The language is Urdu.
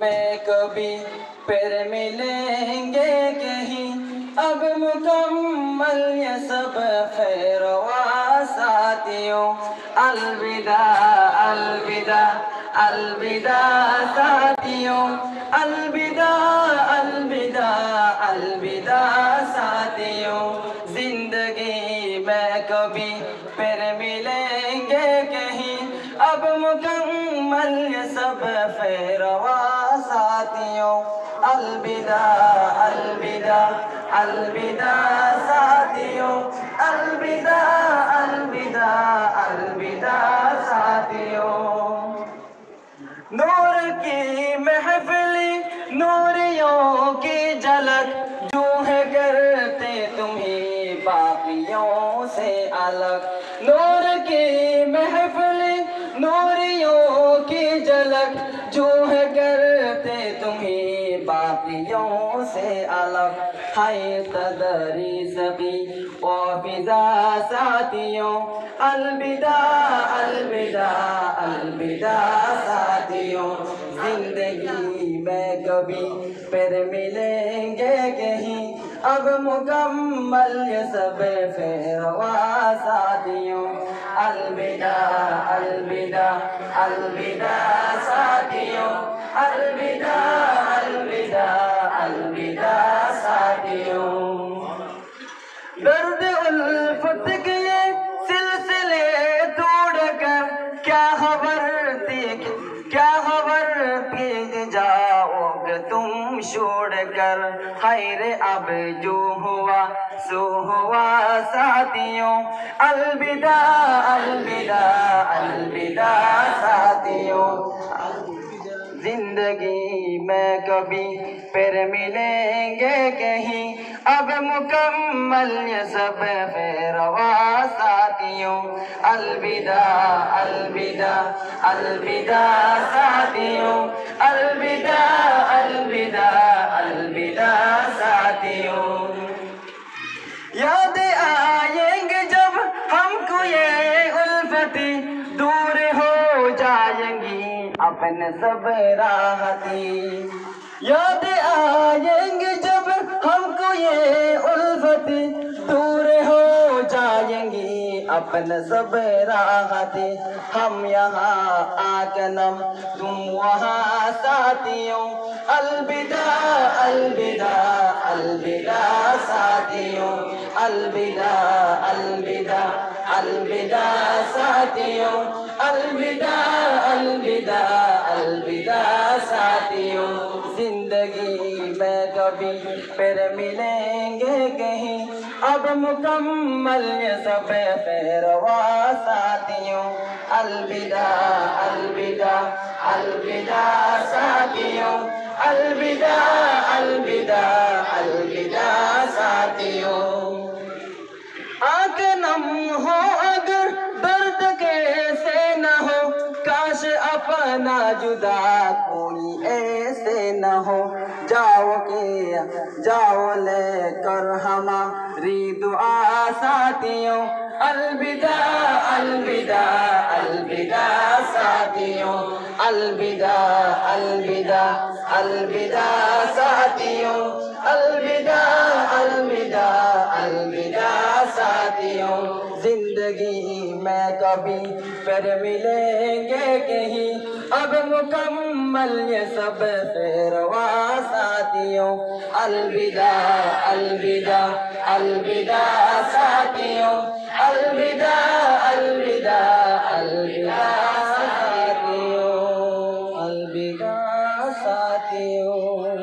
میں کبھی پھر ملیں گے کہیں، اب مکمل یہ سب خیر و ساتھیوں، الوداع الوداع الوداع ساتھیوں، الوداع الوداع الوداع ساتھیوں، زندگی میں کبھی پھر ملیں گے کہیں، اب مکمل یہ سب خیر و ساتھیوں، الوداع الوداع الوداع ساتھیوں، الوداع الوداع الوداع ساتھیوں۔ نور کی محفلی نوریوں کی جھلک، جو ہے کرتے تمہیں باقیوں سے الگ، نور کی محفلی نوریوں کی جھلک، جو ہے کرتے تمہیں باقیوں سے الگ، ہے تدریس بھی و فضا ساتھیوں، الوداع الوداع الوداع ساتھیوں، زندگی میں کبھی پھر ملیں گے کہیں، اب مکمل یہ سب خیر و ساتھیوں، الوداع الوداع الوداع ساتھیوں، الوداع الوداع الوداع ساتھیوں۔ درد الفت کے سلسلے توڑ کر کیا خبر تھی جاؤ گے تم چھوڑ کر، خیر اب جو ہوا سو ہوا ساتھیوں، الوداع الوداع الوداع ساتھیوں، زندگی میں کبھی پھر ملیں گے کہیں، اب مکمل یہ سب خیر و ساتھیوں، الوداع الوداع الوداع ساتھیوں، الوداع الوداع الوداع ساتھیوں۔ یاد آئیں گے جب ہم کو یہ الفتی، دور ہو جائیں گی اپنے سب راحتی، یاد آئیں گے جب ہم کو یہ الفتی، دور ہو جائیں گی اپنے سب راحتی، ہم یہاں آ کے نم تم وہاں ساتھیوں، الوداع الوداع الوداع ساتھیوں، الوداع الوداع الوداع ساتھیوں، الوداع الوداع الوداع ساتھیوں، زندگی میں کبھی پھر ملیں گے کہیں، اب مکمل یہ سب خیر و ساتھیوں، الوداع الوداع الوداع ساتھیوں، الوداع الوداع الوداع ساتھیوں۔ آنکھ نم ہو اگر درد کیسے نہ ہو، کاش اپنا جدا کوئی ایسے نہ ہو، جاؤ لے کر ہماری دعا ساتھیوں، الوداع الوداع الوداع ساتھیوں، الوداع الوداع الوداع ساتھیوں، الوداع الوداع الوداع ساتھیوں، زندگی میں کبھی پھر ملیں گے کہیں، اب مکمل یہ سب خیر و ساتھیوں، الوداع الوداع الوداع ساتھیوں، الوداع الوداع الوداع ساتھیوں، الوداع ساتھیوں۔